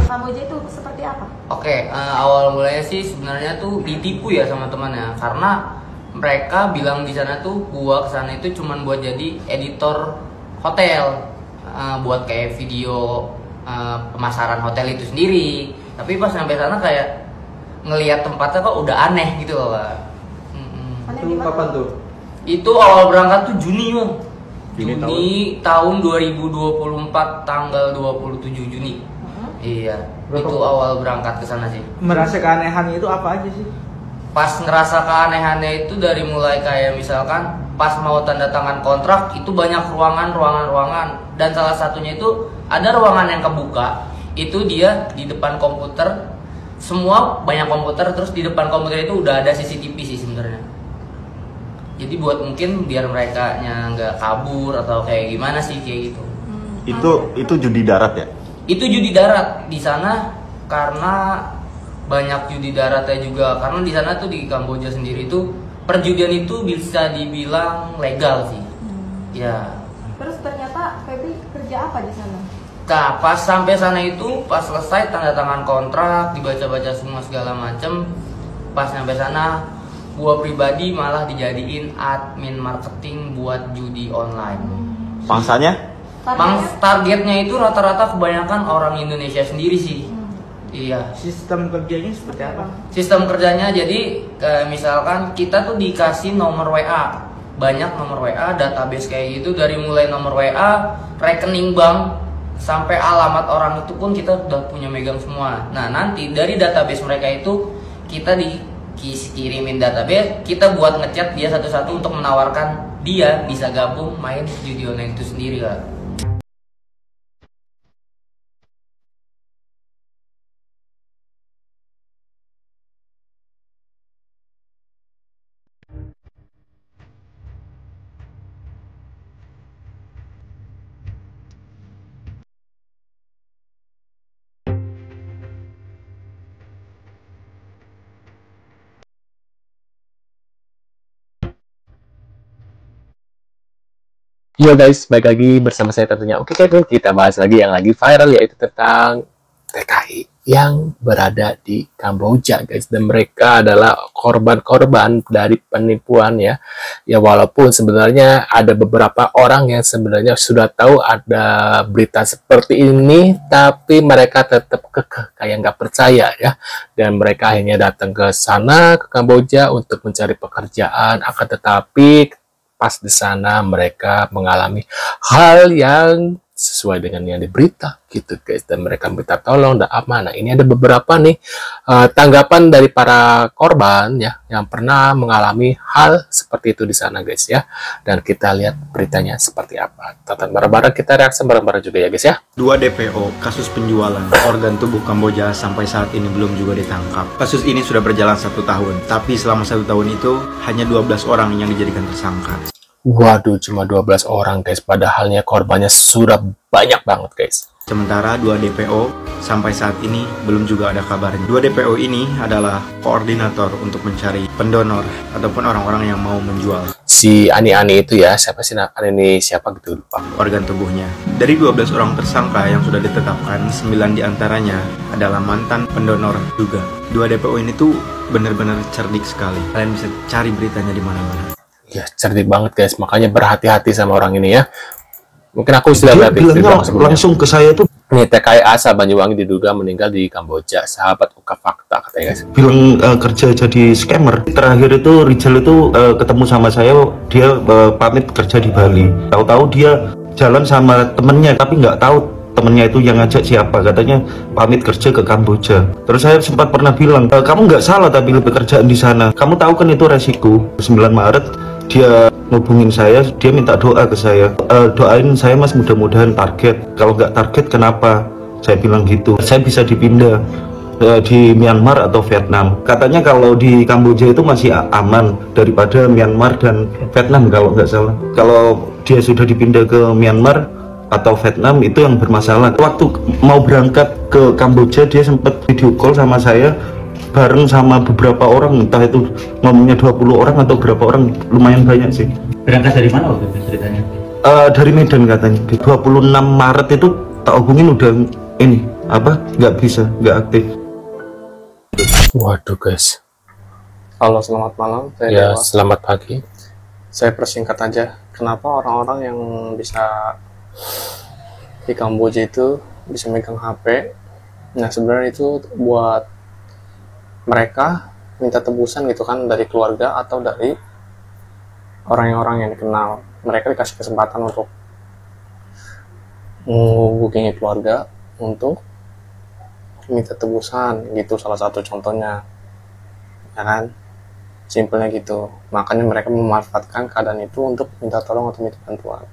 Kamboja itu seperti apa? Oke, awal mulanya sih sebenarnya tuh ditipu ya sama temannya, karena mereka bilang di sana tuh gua kesana itu cuman buat jadi editor hotel, buat kayak video pemasaran hotel itu sendiri. Tapi pas sampai sana kayak ngelihat tempatnya kok udah aneh gitu loh, Kak. Itu kapan tuh? Itu awal berangkat tuh Juni, Bang. Juni tahun 2024 tanggal 27 Juni. Iya, Berapa? itu awal berangkat ke sana sih. Merasa keanehannya itu apa aja sih? Pas ngerasa keanehannya itu dari mulai kayak misalkan pas mau tanda tangan kontrak itu banyak ruangan dan salah satunya itu ada ruangan yang kebuka, itu dia di depan komputer, semua banyak komputer, terus di depan komputer itu udah ada CCTV sih sebenarnya. Jadi buat mungkin biar mereka nggak kabur atau kayak gimana sih kayak gitu. Itu judi darat ya? Itu judi darat di sana karena banyak judi daratnya juga, karena di sana tuh di Kamboja sendiri tuh perjudian itu bisa dibilang legal sih. Ya. Terus ternyata Feby kerja apa di sana? Nah, pas sampai sana itu pas selesai tanda tangan kontrak, dibaca-baca semua segala macem, pas sampai sana gua pribadi malah dijadiin admin marketing buat judi online. Pangsanya? Targetnya itu rata-rata kebanyakan orang Indonesia sendiri sih. Iya. Sistem kerjanya seperti apa? Sistem kerjanya jadi misalkan kita tuh dikasih nomor WA, banyak nomor WA, database kayak gitu, dari mulai nomor WA, rekening bank, sampai alamat orang itu pun kita udah punya megang semua. Nah nanti dari database mereka itu kita dikirimin database, kita buat ngechat dia satu-satu untuk menawarkan dia bisa gabung main judi online itu sendiri, Kak. Yo guys, balik lagi bersama saya tentunya Oke Kevin. Kita bahas lagi yang lagi viral, yaitu tentang TKI yang berada di Kamboja guys. Dan mereka adalah korban-korban dari penipuan ya. Ya walaupun sebenarnya ada beberapa orang yang sebenarnya sudah tahu ada berita seperti ini, tapi mereka tetap kekeh kayak nggak percaya ya. Dan mereka akhirnya datang ke sana, ke Kamboja untuk mencari pekerjaan. Akan tetapi pas di sana mereka mengalami hal yang sesuai dengan yang di berita gitu guys, dan mereka minta tolong dan amanah. Ini ada beberapa nih tanggapan dari para korban ya yang pernah mengalami hal seperti itu di sana guys ya, dan kita lihat beritanya seperti apa. Tonton bareng-bareng, kita reaksi bareng-bareng juga ya guys ya. 2 DPO kasus penjualan organ tubuh Kamboja sampai saat ini belum juga ditangkap. Kasus ini sudah berjalan 1 tahun, tapi selama 1 tahun itu hanya 12 orang yang dijadikan tersangka. Waduh, cuma 12 orang guys, padahalnya korbannya sudah banyak banget guys. Sementara 2 DPO sampai saat ini belum juga ada kabarnya. 2 DPO ini adalah koordinator untuk mencari pendonor ataupun orang-orang yang mau menjual Si Ani itu ya, siapa sih Ani ini, siapa gitu lupa. organ tubuhnya. Dari 12 orang tersangka yang sudah ditetapkan, 9 diantaranya adalah mantan pendonor juga. 2 DPO ini tuh benar-benar cerdik sekali. Kalian bisa cari beritanya di mana-mana. Ya cerdik banget guys, makanya berhati-hati sama orang ini ya. Mungkin aku sudah dia bilangnya langsung ke saya tuh, nih TKI asal Banyuwangi diduga meninggal di Kamboja, sahabat ungkap fakta katanya guys. bilang kerja jadi scammer. Terakhir itu Rizal itu ketemu sama saya, dia pamit kerja di Bali. Tahu-tahu dia jalan sama temennya, tapi nggak tahu temennya itu yang ngajak siapa. Katanya pamit kerja ke Kamboja. Terus saya sempat pernah bilang, kamu nggak salah tapi pekerjaan di sana. Kamu tahu kan itu resiko. 9 Maret dia ngubungin saya, dia minta doa ke saya, doain saya mas, mudah-mudahan target. Kalau nggak target kenapa? Saya bilang gitu. Saya bisa dipindah di Myanmar atau Vietnam. Katanya kalau di Kamboja itu masih aman daripada Myanmar dan Vietnam kalau nggak salah. Kalau dia sudah dipindah ke Myanmar atau Vietnam itu yang bermasalah. Waktu mau berangkat ke Kamboja dia sempat video call sama saya bareng sama beberapa orang, entah itu ngomongnya 20 orang atau berapa orang, lumayan banyak sih. Berangkat dari mana waktu itu ceritanya? Dari Medan katanya. 26 Maret itu tak hubungin udah ini nggak bisa, nggak aktif. Waduh guys. Halo, selamat malam. Saya Ya, Dewa. selamat pagi. Saya persingkat aja. Kenapa orang-orang yang bisa di Kamboja itu bisa megang HP? Nah, sebenarnya itu buat mereka minta tebusan gitu kan dari keluarga atau dari orang-orang yang dikenal. Mereka dikasih kesempatan untuk menghubungi keluarga untuk minta tebusan gitu, salah satu contohnya, ya kan? Simpelnya gitu. Makanya mereka memanfaatkan keadaan itu untuk minta tolong atau minta bantuan.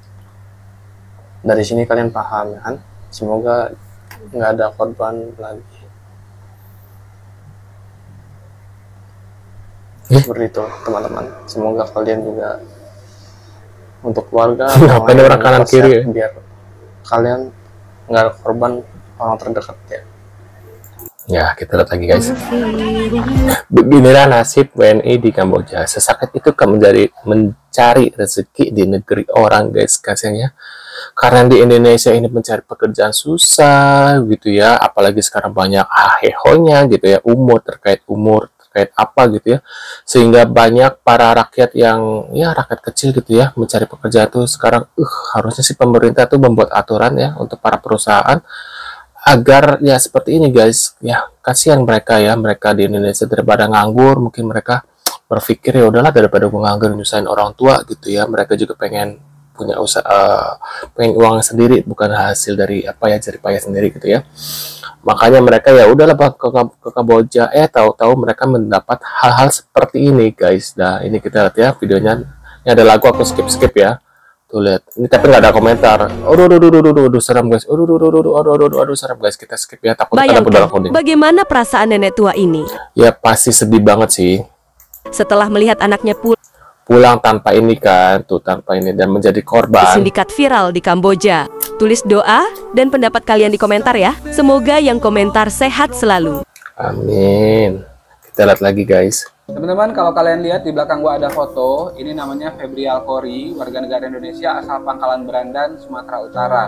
Dari sini kalian paham, ya kan? Semoga nggak ada korban lagi. Seperti itu, teman-teman. Semoga kalian juga untuk keluarga Ngapain orang kanan kiri ya? biar kalian nggak ada korban orang terdekat ya. Ya, kita lihat lagi guys. Beginilah nasib WNI di Kamboja. Sesakit itu kan mencari rezeki di negeri orang guys, kasihannya. Karena di Indonesia ini mencari pekerjaan susah gitu ya, apalagi sekarang banyak hehonya gitu ya, umur terkait apa gitu ya, sehingga banyak para rakyat yang ya rakyat kecil gitu ya mencari pekerjaan tuh sekarang harusnya sih pemerintah tuh membuat aturan ya untuk para perusahaan agar ya seperti ini guys ya, kasihan mereka ya, mereka di Indonesia daripada nganggur, mungkin mereka berpikir ya udahlah daripada gue nganggur nyusahin orang tua gitu ya, mereka juga pengen punya usaha, pengen uang sendiri, bukan hasil dari apa ya jerih payah sendiri gitu ya. Makanya mereka ya udahlah ke Kamboja, tahu-tahu mereka mendapat hal-hal seperti ini guys. Nah ini kita lihat ya videonya, ini ada lagu, aku skip ya. Tuh lihat, ini tapi nggak ada komentar. Aduh seram guys. Aduh seram guys, kita skip ya, takut ada pedal coding. Bagaimana perasaan nenek tua ini Ya pasti sedih banget sih. setelah melihat anaknya Pulang tanpa ini kan, tuh tanpa ini, dan menjadi korban. sindikat viral di Kamboja. Tulis doa dan pendapat kalian di komentar ya. Semoga yang komentar sehat selalu. Amin. Kita lihat lagi guys. Teman-teman, kalau kalian lihat di belakang gua ada foto, ini namanya Febri Alkori, warga negara Indonesia asal Pangkalan Berandan, Sumatera Utara.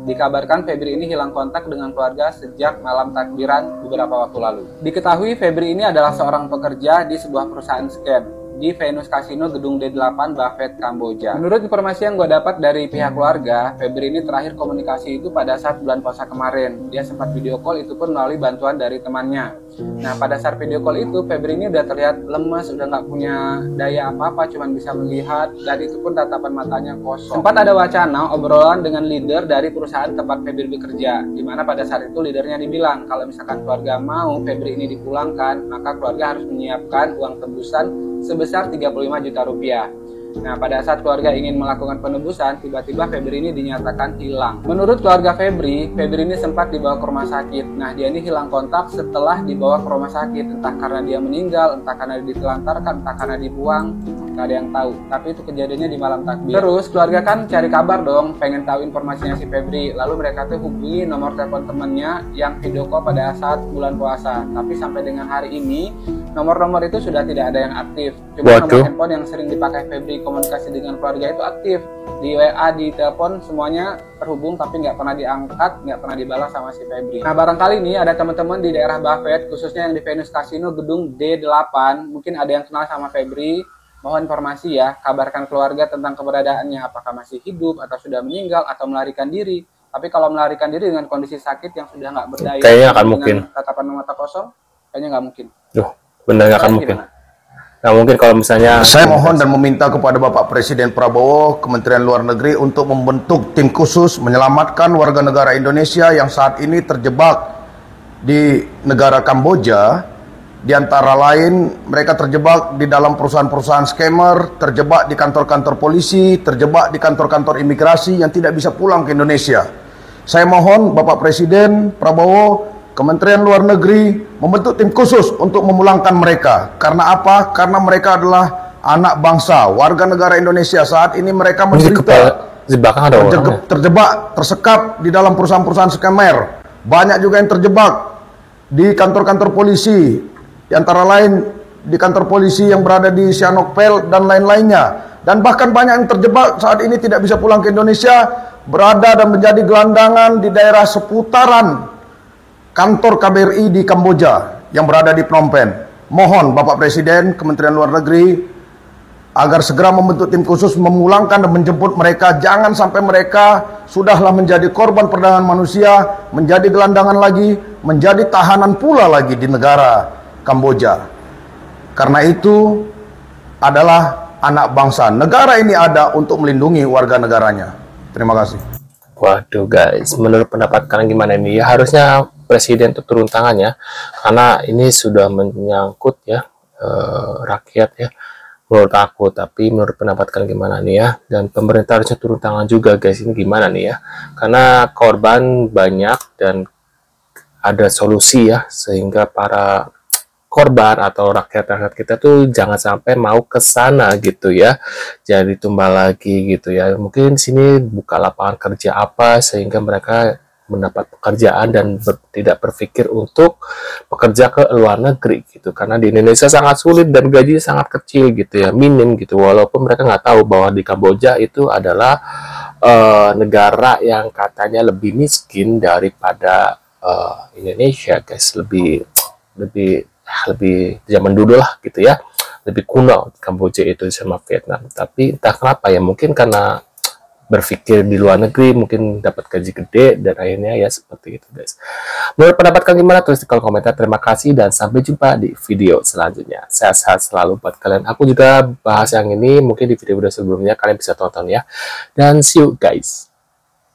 Dikabarkan Febri ini hilang kontak dengan keluarga sejak malam takbiran beberapa waktu lalu. Diketahui Febri ini adalah seorang pekerja di sebuah perusahaan scam di Venus Casino Gedung D8 Buffet, Kamboja. Menurut informasi yang gue dapat dari pihak keluarga, Febri ini terakhir komunikasi itu pada saat bulan puasa kemarin. Dia sempat video call, itu pun melalui bantuan dari temannya. Nah, pada saat video call itu, Febri ini udah terlihat lemas, udah nggak punya daya apa-apa, cuman bisa melihat, dan itu pun tatapan matanya kosong. Sempat ada wacana obrolan dengan leader dari perusahaan tempat Febri bekerja, di mana pada saat itu leadernya dibilang, kalau misalkan keluarga mau Febri ini dipulangkan, maka keluarga harus menyiapkan uang tebusan sebesar 35 juta rupiah. Nah, pada saat keluarga ingin melakukan penebusan, tiba-tiba Febri ini dinyatakan hilang. Menurut keluarga Febri ini sempat dibawa ke rumah sakit. Nah, dia ini hilang kontak setelah dibawa ke rumah sakit. Entah karena dia meninggal, entah karena ditelantarkan, entah karena dibuang, nggak ada yang tahu. Tapi itu kejadiannya di malam takbir. Terus keluarga kan cari kabar dong, pengen tahu informasinya si Febri. Lalu mereka tuh hubungi nomor telepon temannya yang video call pada saat bulan puasa. Tapi sampai dengan hari ini, nomor-nomor itu sudah tidak ada yang aktif. Cuma nomor handphone yang sering dipakai Febri komunikasi dengan keluarga itu aktif. Di WA, di telepon, semuanya terhubung tapi nggak pernah diangkat, nggak pernah dibalas sama si Febri. Nah, barangkali nih ada teman-teman di daerah Buffet, khususnya yang di Venus Casino Gedung D8, mungkin ada yang kenal sama Febri. Mohon informasi ya, kabarkan keluarga tentang keberadaannya, apakah masih hidup atau sudah meninggal atau melarikan diri. Tapi kalau melarikan diri dengan kondisi sakit yang sudah nggak berdaya, kayaknya akan mungkin. Tatapan mata kosong, kayaknya nggak mungkin. Bener nggak akan mungkin. Nah, mungkin kalau misalnya saya mohon dan meminta kepada Bapak Presiden Prabowo, Kementerian Luar Negeri untuk membentuk tim khusus menyelamatkan warga negara Indonesia yang saat ini terjebak di negara Kamboja. Di antara lain mereka terjebak di dalam perusahaan-perusahaan scammer, terjebak di kantor-kantor polisi, terjebak di kantor-kantor imigrasi yang tidak bisa pulang ke Indonesia. Saya mohon Bapak Presiden Prabowo, Kementerian Luar Negeri membentuk tim khusus untuk memulangkan mereka. Karena apa? Karena mereka adalah anak bangsa, warga negara Indonesia. Saat ini mereka menderita, terjebak, tersekap di dalam perusahaan-perusahaan scammer. Banyak juga yang terjebak di kantor-kantor polisi, di antara lain di kantor polisi yang berada di Sihanoukville dan lain-lainnya. Dan bahkan banyak yang terjebak saat ini tidak bisa pulang ke Indonesia, berada dan menjadi gelandangan di daerah seputaran kantor KBRI di Kamboja yang berada di Phnom Penh. Mohon Bapak Presiden, Kementerian Luar Negeri agar segera membentuk tim khusus memulangkan dan menjemput mereka. Jangan sampai mereka sudahlah menjadi korban perdagangan manusia, menjadi gelandangan lagi, menjadi tahanan pula lagi di negara Kamboja. Karena itu adalah anak bangsa. Negara ini ada untuk melindungi warga negaranya. Terima kasih. Waduh guys, menurut pendapat kalian gimana ini? Ya harusnya presiden itu turun tangan ya, karena ini sudah menyangkut ya rakyat ya. Menurut aku, tapi menurut pendapat kalian gimana nih ya? Dan pemerintah harusnya turun tangan juga guys, ini gimana nih ya? Karena korban banyak dan ada solusi ya, sehingga para korban atau rakyat-rakyat kita tuh jangan sampai mau ke sana gitu ya, jadi tumbal lagi gitu ya. Mungkin sini buka lapangan kerja apa sehingga mereka mendapat pekerjaan dan tidak berpikir untuk bekerja ke luar negeri gitu, karena di Indonesia sangat sulit dan gajinya sangat kecil gitu ya, minim gitu, walaupun mereka nggak tahu bahwa di Kamboja itu adalah negara yang katanya lebih miskin daripada Indonesia guys, lebih zaman dulu lah gitu ya, lebih kuno Kamboja itu sama Vietnam. Tapi entah kenapa ya, mungkin karena berpikir di luar negeri mungkin dapat gaji gede dan akhirnya ya seperti itu guys. Menurut pendapat kalian gimana? Tulis di kolom komentar. Terima kasih dan sampai jumpa di video selanjutnya. Sehat-sehat selalu buat kalian. Aku juga bahas yang ini mungkin di video-video sebelumnya, kalian bisa tonton ya. Dan see you guys.